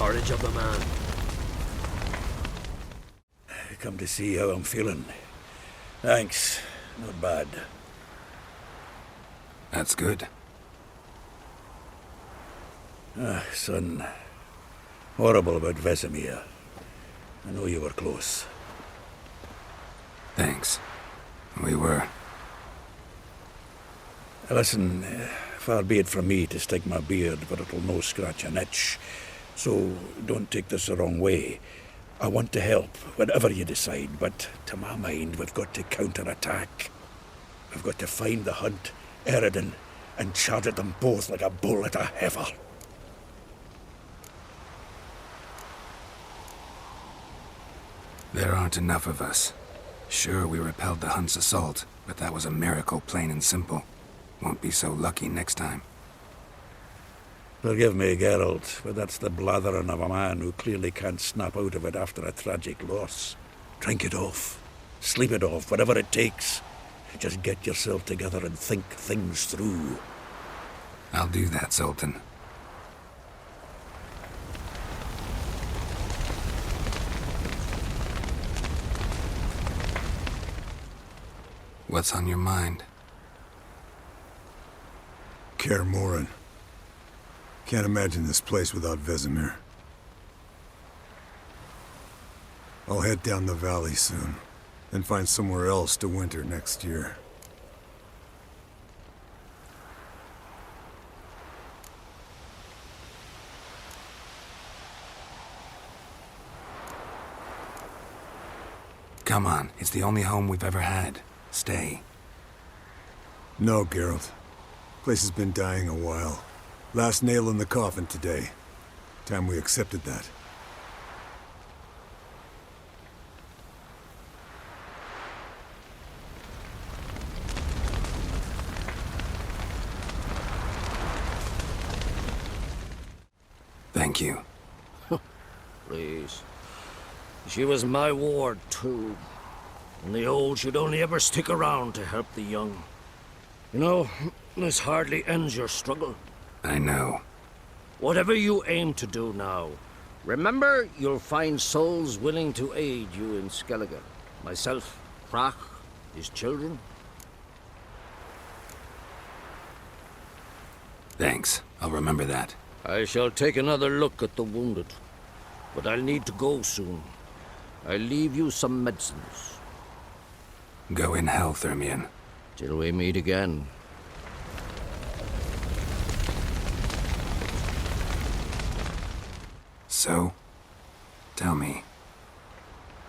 courage of the man. Come to see how I'm feeling. Thanks. Not bad. That's good. Son. Horrible about Vesemir. I know you were close. Thanks. We were. Listen, far be it from me to stick my beard, but it'll no scratch an itch. So don't take this the wrong way. I want to help, whatever you decide, but to my mind, we've got to counter-attack. We've got to find the hunt, Eridan, and charge at them both like a bull at a heifer. There aren't enough of us. Sure, we repelled the Hunt's assault, but that was a miracle, plain and simple. Won't be so lucky next time. Forgive me, Geralt, but that's the blathering of a man who clearly can't snap out of it after a tragic loss. Drink it off. Sleep it off, whatever it takes. Just get yourself together and think things through. I'll do that, Sultan. What's on your mind? Kaer Morhen. Can't imagine this place without Vesemir. I'll head down the valley soon, and find somewhere else to winter next year. Come on, it's the only home we've ever had. Stay. No, Geralt. Place has been dying a while. Last nail in the coffin today. Time we accepted that. Thank you. Please. She was my ward, too. And the old should only ever stick around to help the young. You know, this hardly ends your struggle. I know. Whatever you aim to do now, remember you'll find souls willing to aid you in Skellige. Myself, Crach, his children. Thanks. I'll remember that. I shall take another look at the wounded. But I'll need to go soon. I'll leave you some medicines. Go in health, Ermion. Till we meet again. So? Tell me.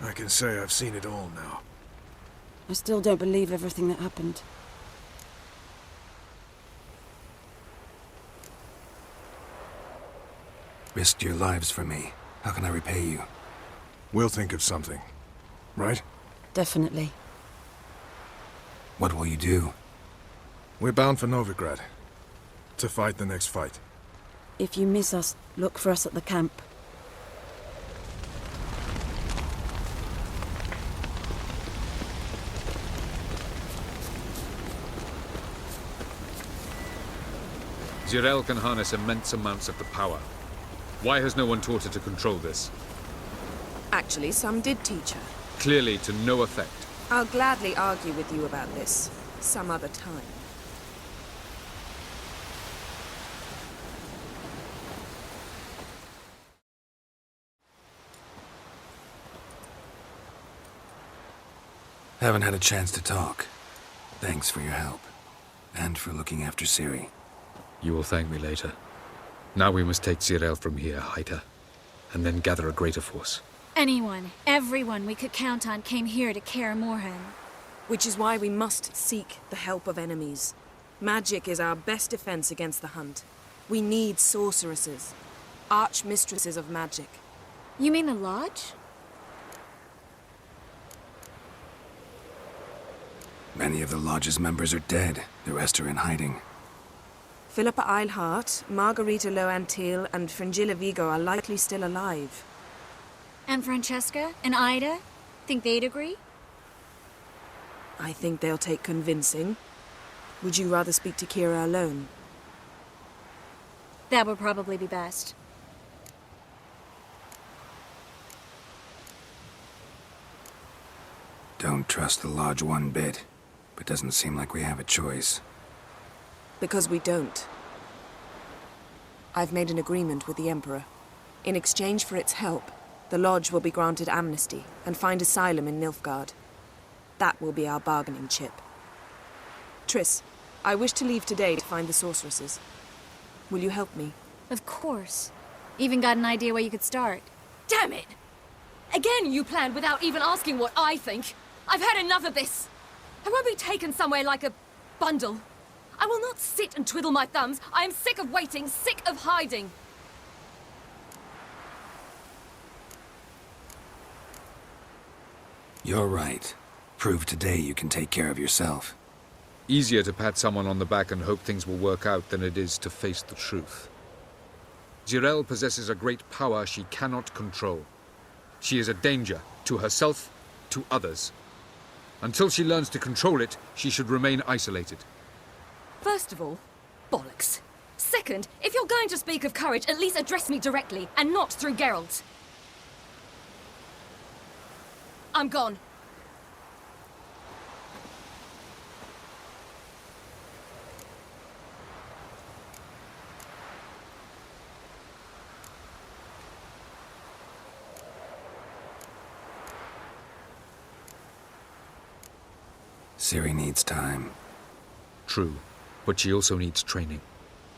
I can say I've seen it all now. I still don't believe everything that happened. Risked your lives for me. How can I repay you? We'll think of something. Right? Definitely. What will you do? We're bound for Novigrad. To fight the next fight. If you miss us, look for us at the camp. Jirel can harness immense amounts of the power. Why has no one taught her to control this? Actually, some did teach her. Clearly to no effect. I'll gladly argue with you about this, some other time. Haven't had a chance to talk. Thanks for your help. And for looking after Ciri. You will thank me later. Now we must take Jirel from here, hide her, and then gather a greater force. Anyone, everyone we could count on came here to Kaer Morhen. Which is why we must seek the help of enemies. Magic is our best defense against the Hunt. We need sorceresses, archmistresses of magic. You mean the Lodge? Many of the Lodge's members are dead. The rest are in hiding. Philippa Eilhart, Margarita Loantil, and Fringilla Vigo are likely still alive. And Francesca and Ida? Think they'd agree? I think they'll take convincing. Would you rather speak to Kira alone? That would probably be best. Don't trust the Lodge one bit, but doesn't seem like we have a choice. Because we don't. I've made an agreement with the Emperor. In exchange for its help, the Lodge will be granted amnesty and find asylum in Nilfgaard. That will be our bargaining chip. Triss, I wish to leave today to find the sorceresses. Will you help me? Of course. Even got an idea where you could start. Damn it! Again you planned without even asking what I think. I've had enough of this. I won't be taken somewhere like a bundle. I will not sit and twiddle my thumbs. I am sick of waiting, sick of hiding. You're right. Prove today you can take care of yourself. Easier to pat someone on the back and hope things will work out than it is to face the truth. Jirel possesses a great power she cannot control. She is a danger to herself, to others. Until she learns to control it, she should remain isolated. First of all, bollocks. Second, if you're going to speak of courage, at least address me directly, and not through Geralt. I'm gone. Ciri needs time. True, but she also needs training.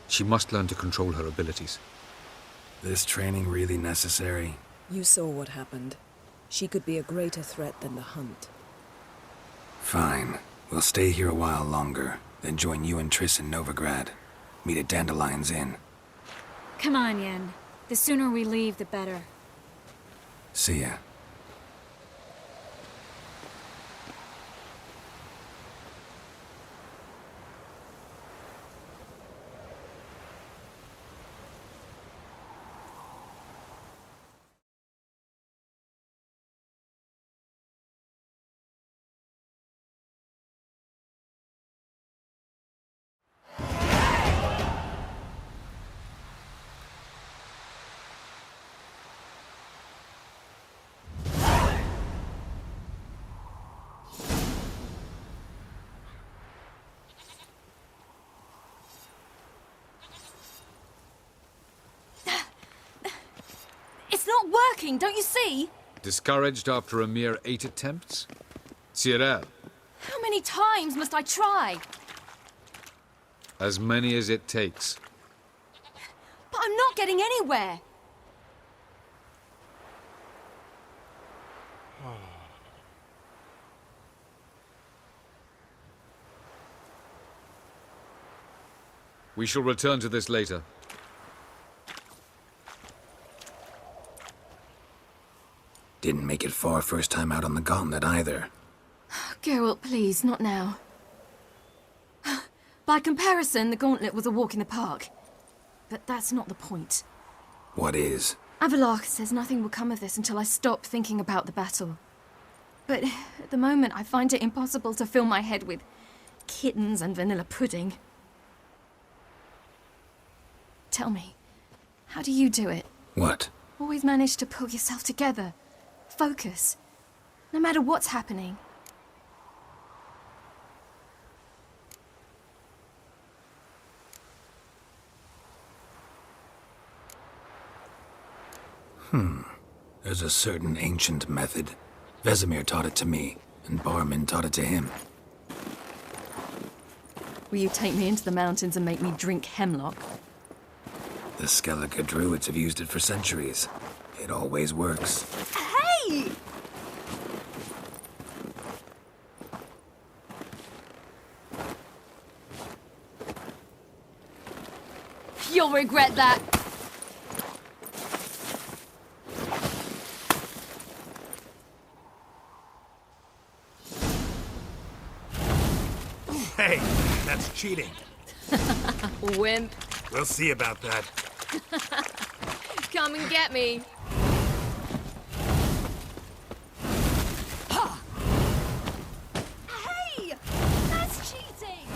She must learn to control her abilities. This training really necessary? You saw what happened. She could be a greater threat than the Hunt. Fine. We'll stay here a while longer, then join you and Triss in Novigrad. Meet at Dandelion's Inn. Come on, Yen. The sooner we leave, the better. See ya. It's not working, don't you see? Discouraged after a mere 8 attempts? Ciri, How many times must I try? as many as it takes. But I'm not getting anywhere. We shall return to this later. Didn't make it far first time out on the gauntlet either. Geralt, please, not now. By comparison, the gauntlet was a walk in the park. But that's not the point. What is? Avalok says nothing will come of this until I stop thinking about the battle. But at the moment, I find it impossible to fill my head with kittens and vanilla pudding. Tell me, how do you do it? What? Always manage to pull yourself together. Focus. No matter what's happening. There's a certain ancient method. Vesemir taught it to me, and Barman taught it to him. Will you take me into the mountains and make me drink hemlock? The Skellige druids have used it for centuries. It always works. Hey! You'll regret that. Hey, that's cheating. Wimp. We'll see about that. Come and get me. Hey! That's cheating!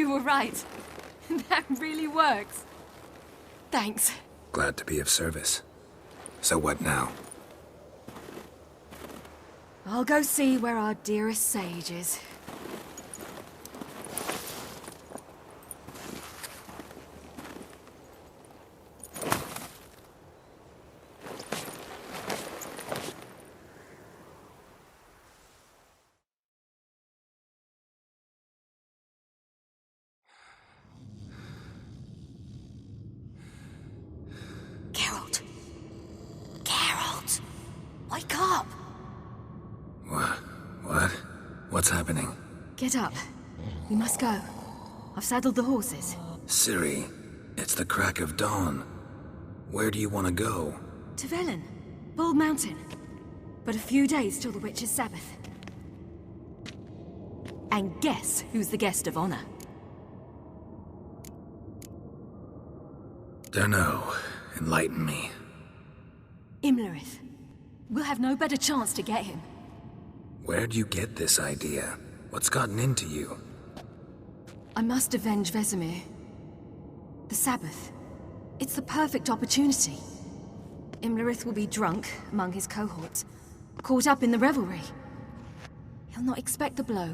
You were right. That really works. Thanks. Glad to be of service. So what now? I'll go see where our dearest sage is. Wake up! What? What's happening? Get up. We must go. I've saddled the horses. Ciri, it's the crack of dawn. Where do you want to go? To Velen. Bald Mountain. But a few days till the Witch's Sabbath. And guess who's the guest of honor? Dunno. Enlighten me. Imlerith. We'll have no better chance to get him. Where'd you get this idea? What's gotten into you? I must avenge Vesemir. The Sabbath. It's the perfect opportunity. Imlerith will be drunk among his cohorts, caught up in the revelry. He'll not expect the blow.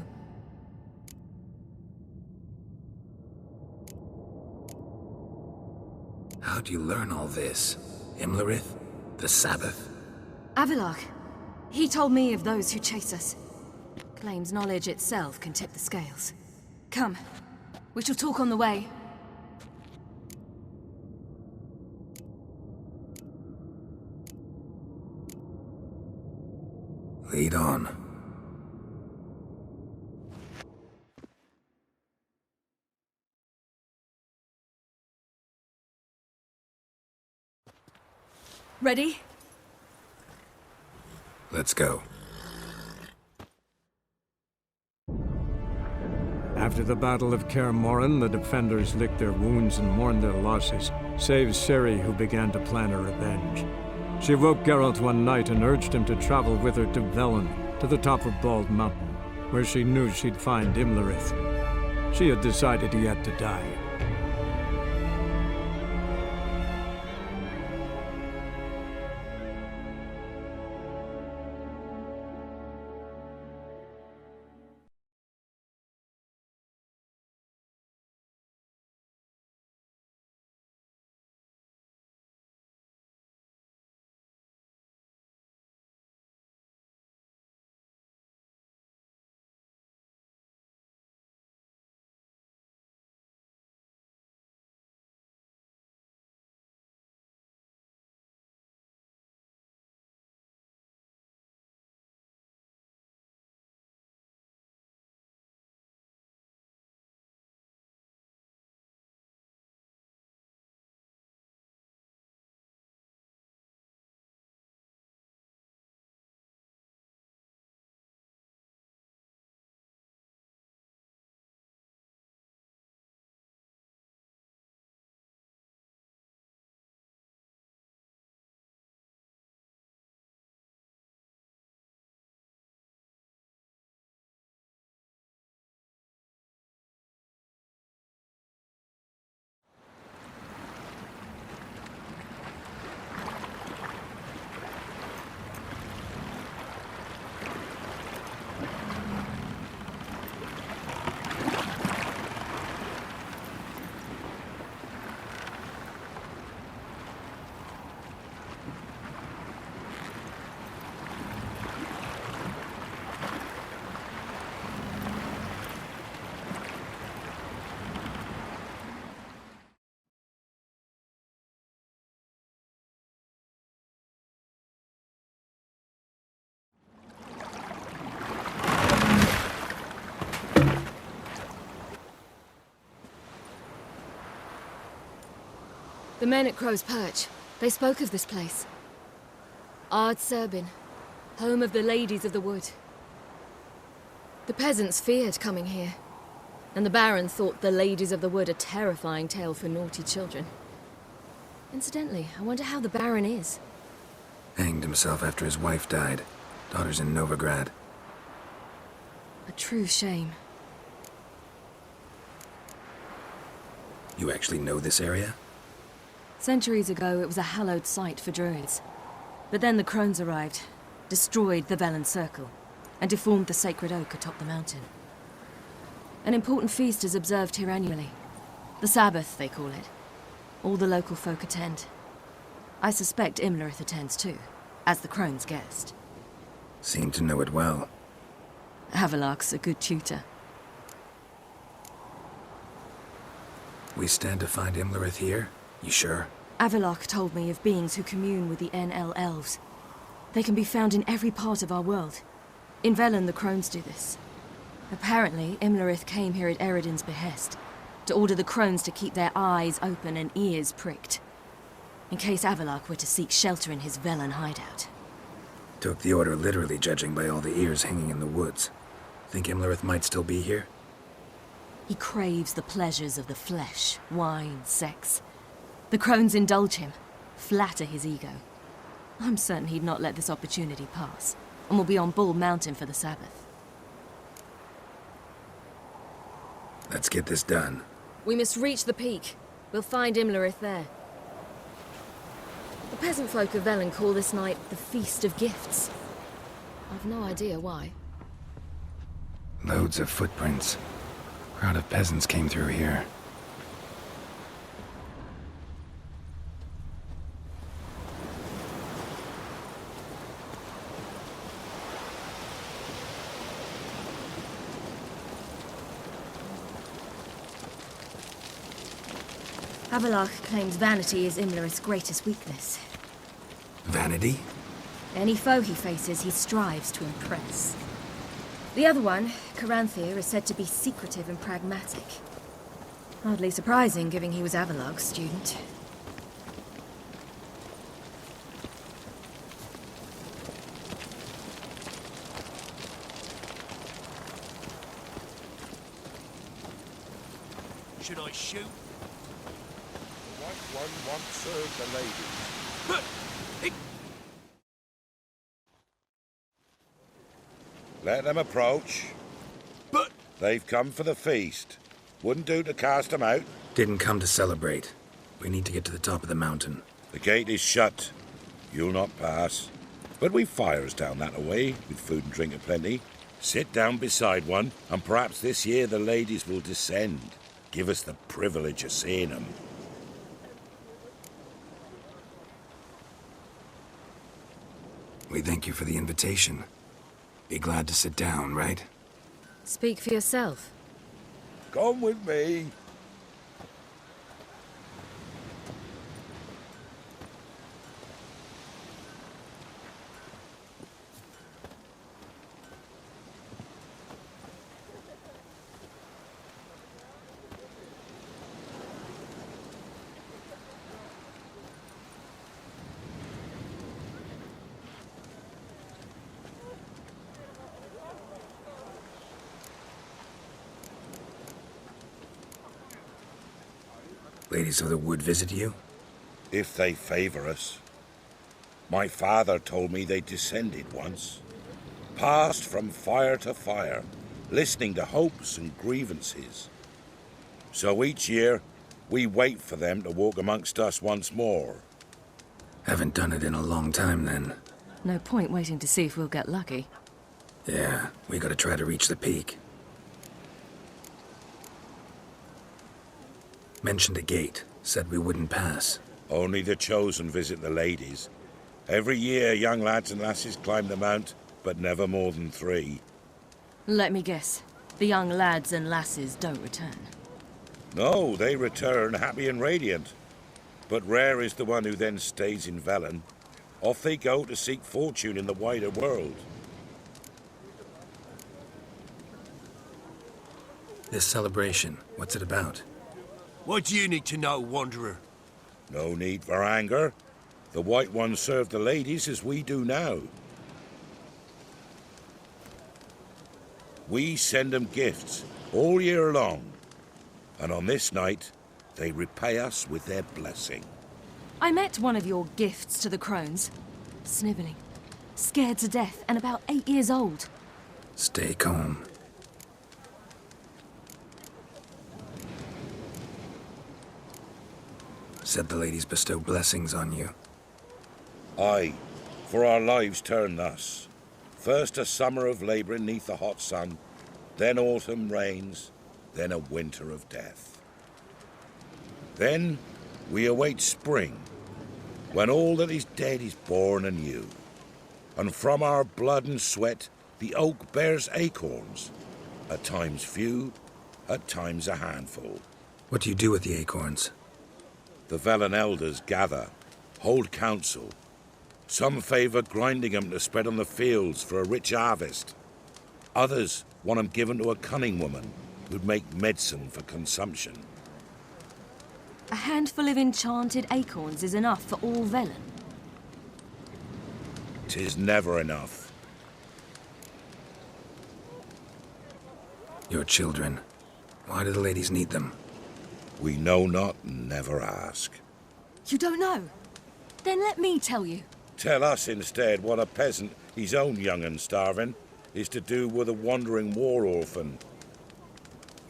How'd you learn all this? Imlerith? The Sabbath? Avilark. He told me of those who chase us. Claims knowledge itself can tip the scales. Come. We shall talk on the way. Lead on. Ready? Let's go. After the Battle of Kaer Morhen, the defenders licked their wounds and mourned their losses, save Ciri, who began to plan her revenge. She woke Geralt one night and urged him to travel with her to Velen, to the top of Bald Mountain, where she knew she'd find Imlerith. She had decided he had to die. The men at Crow's Perch, they spoke of this place. Ard Serbin, home of the Ladies of the Wood. The peasants feared coming here, and the Baron thought the Ladies of the Wood a terrifying tale for naughty children. Incidentally, I wonder how the Baron is. Hanged himself after his wife died. Daughter's in Novigrad. A true shame. You actually know this area? Centuries ago, it was a hallowed site for druids. But then the crones arrived, destroyed the Velen Circle, and deformed the sacred oak atop the mountain. An important feast is observed here annually. The Sabbath, they call it. All the local folk attend. I suspect Imlerith attends too, as the crone's guest. Seem to know it well. Havelark's a good tutor. We stand to find Imlerith here? You sure? Avilark told me of beings who commune with the NL elves. They can be found in every part of our world. In Velen, the crones do this. Apparently, Imlerith came here at Eredin's behest, to order the crones to keep their eyes open and ears pricked, in case Avilark were to seek shelter in his Velen hideout. Took the order literally, judging by all the ears hanging in the woods. Think Imlerith might still be here? He craves the pleasures of the flesh, wine, sex. The crones indulge him, flatter his ego. I'm certain he'd not let this opportunity pass, and will be on Bull Mountain for the Sabbath. Let's get this done. We must reach the peak. We'll find Imlerith there. The peasant folk of Velen call this night the Feast of Gifts. I've no idea why. Loads of footprints. Crowd of peasants came through here. Avilark claims vanity is Imlerith's greatest weakness. Vanity? Any foe he faces, he strives to impress. The other one, Caranthir, is said to be secretive and pragmatic. Hardly surprising, given he was Avilark's student. Should I shoot? The white one once served the ladies. Let them approach. But they've come for the feast. Wouldn't do to cast them out. Didn't come to celebrate. We need to get to the top of the mountain. The gate is shut. You'll not pass. But we've fires down that away, with food and drink aplenty. Sit down beside one, and perhaps this year the ladies will descend. Give us the privilege of seeing them. We thank you for the invitation. Be glad to sit down, right? Speak for yourself. Come with me. Ladies of the Wood visit you? If they favor us. My father told me they descended once. Passed from fire to fire, listening to hopes and grievances. So each year, we wait for them to walk amongst us once more. Haven't done it in a long time, then. No point waiting to see if we'll get lucky. Yeah, we gotta try to reach the peak. Mentioned a gate. Said we wouldn't pass. Only the chosen visit the ladies. Every year, young lads and lasses climb the mount, but never more than 3. Let me guess. The young lads and lasses don't return. No, they return happy and radiant. But rare is the one who then stays in Velen. Off they go to seek fortune in the wider world. This celebration, what's it about? what do you need to know, Wanderer? No need for anger. The White Ones serve the ladies as we do now. We send them gifts all year long. And on this night, they repay us with their blessing. I met one of your gifts to the crones. Snivelling. Scared to death and about 8 years old. Stay calm. Said the ladies bestow blessings on you. Aye, for our lives turn thus. First a summer of labouring neath the hot sun, then autumn rains, then a winter of death. Then we await spring, when all that is dead is born anew. And from our blood and sweat the oak bears acorns, at times few, at times a handful. What do you do with the acorns? The Velen elders gather, hold council. Some favour grinding 'em to spread on the fields for a rich harvest. Others want 'em given to a cunning woman who'd make medicine for consumption. A handful of enchanted acorns is enough for all Velen. 'Tis never enough. Your children. Why do the ladies need them? We know not and never ask. You don't know? Then let me tell you. Tell us instead what a peasant, his own young and starving, is to do with a wandering war orphan.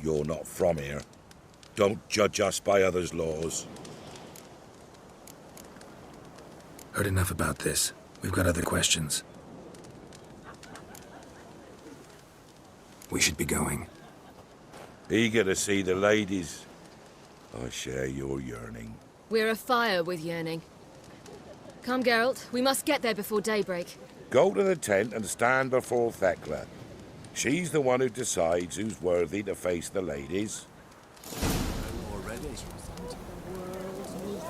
You're not from here. Don't judge us by others' laws. Heard enough about this. We've got other questions. We should be going. Eager to see the ladies. I share your yearning. We're afire with yearning. Come, Geralt. We must get there before daybreak. Go to the tent and stand before Thekla. She's the one who decides who's worthy to face the ladies.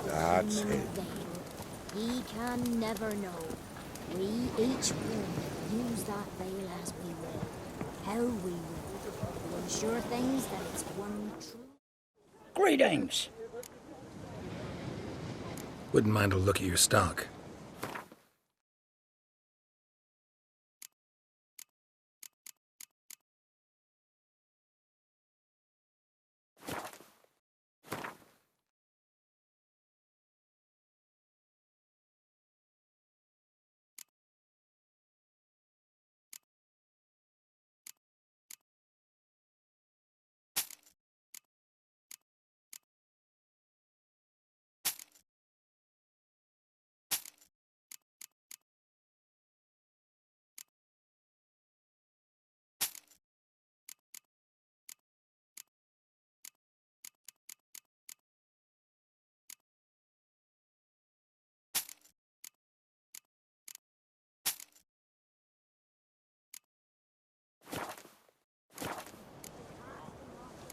That's it. We can never know. We each will use that veil as we will, how we will. To ensure things that it's one true. Greetings! Wouldn't mind a look at your stock.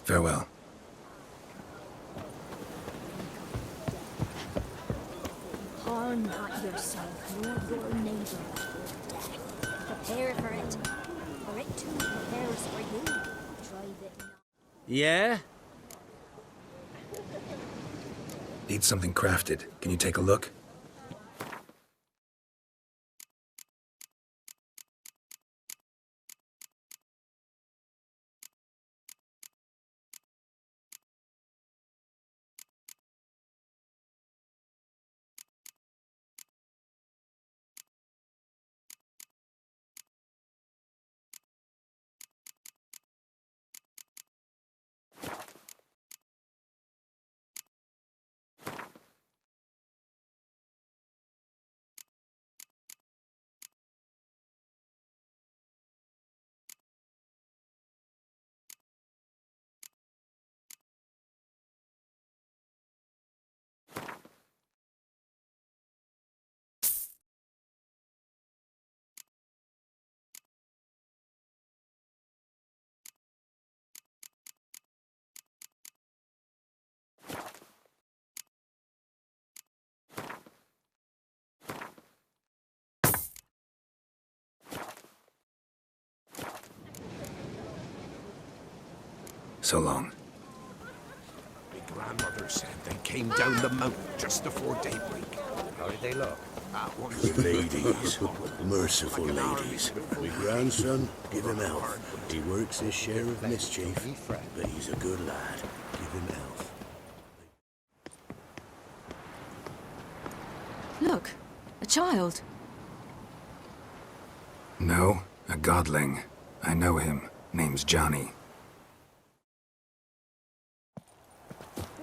Farewell. Harm not yourself nor your neighbor with death. Prepare for it too prepares for you. Drive it not. Yeah? Need something crafted. Can you take a look? So long. My grandmother said they came down the mountain just before daybreak. How did they look? The ladies. Merciful ladies. My grandson, give him elf. He works his share of mischief, but he's a good lad. Give him elf. Look, a child. No, a godling. I know him. Name's Johnny.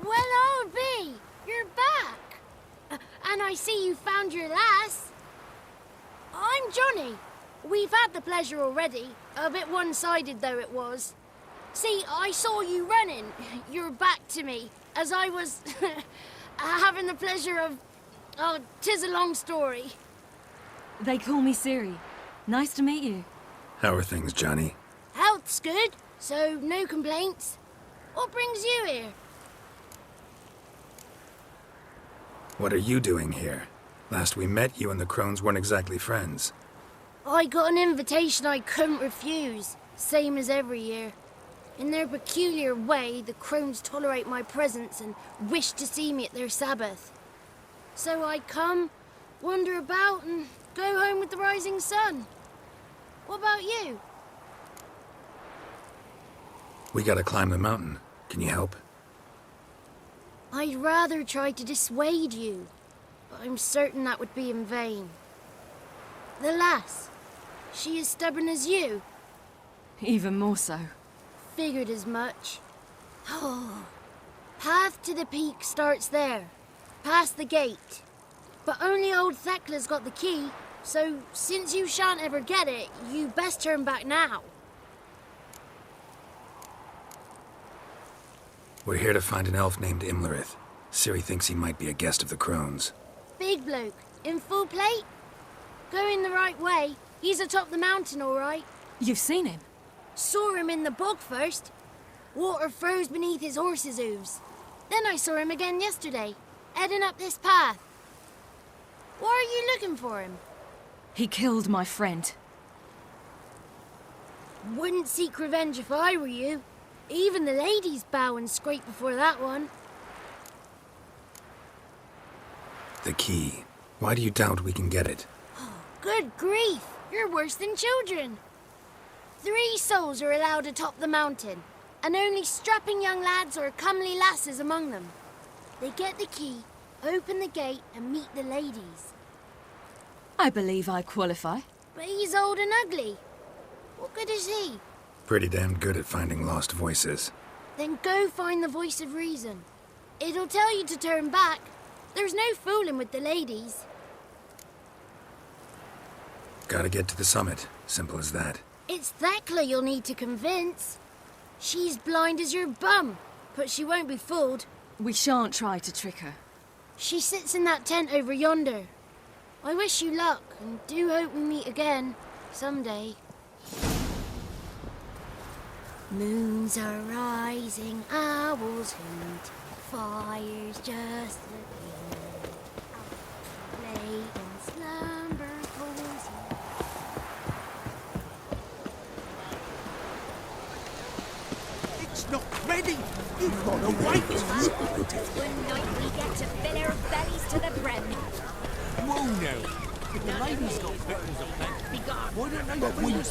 Well, I'll be. You're back. I see you found your lass. I'm Johnny. We've had the pleasure already. A bit one-sided, though it was. See, I saw you running, your back to me, as I was having the pleasure of... Oh, 'tis a long story. They call me Ciri. Nice to meet you. How are things, Johnny? Health's good, so no complaints. What brings you here? What are you doing here? Last we met, you and the Crones weren't exactly friends. I got an invitation I couldn't refuse, same as every year. In their peculiar way, the Crones tolerate my presence and wish to see me at their Sabbath. So I come, wander about, and go home with the rising sun. What about you? We gotta climb the mountain. Can you help? I'd rather try to dissuade you, but I'm certain that would be in vain. The lass, she as stubborn as you? Even more so. Figured as much. Oh, path to the peak starts there, past the gate. But only old Thekla's got the key, so since you shan't ever get it, you best turn back now. We're here to find an elf named Imlerith. Ciri thinks he might be a guest of the Crones. Big bloke, in full plate? Going the right way. He's atop the mountain, all right. You've seen him? Saw him in the bog first. Water froze beneath his horse's hooves. Then I saw him again yesterday, heading up this path. Why are you looking for him? He killed my friend. Wouldn't seek revenge if I were you. Even the ladies bow and scrape before that one. The key. Why do you doubt we can get it? Good grief, you're worse than children. 3 souls are allowed atop the mountain, and only strapping young lads or comely lasses among them. They get the key, open the gate, and meet the ladies. I believe I qualify. But he's old and ugly. What good is he? Pretty damn good at finding lost voices. Then go find the voice of reason. It'll tell you to turn back. There's no fooling with the ladies. Gotta get to the summit. Simple as that. It's Thekla you'll need to convince. She's blind as your bum, but she won't be fooled. We shan't try to trick her. She sits in that tent over yonder. I wish you luck, and do hope we meet again, someday. Moons are rising, owls hoot, fire's just appeared. Lay in slumber cozy. It's not ready! You've got to wait! One night we get to fill our bellies to the brim. Whoa now! If the ladies got victuals of plenty, why don't they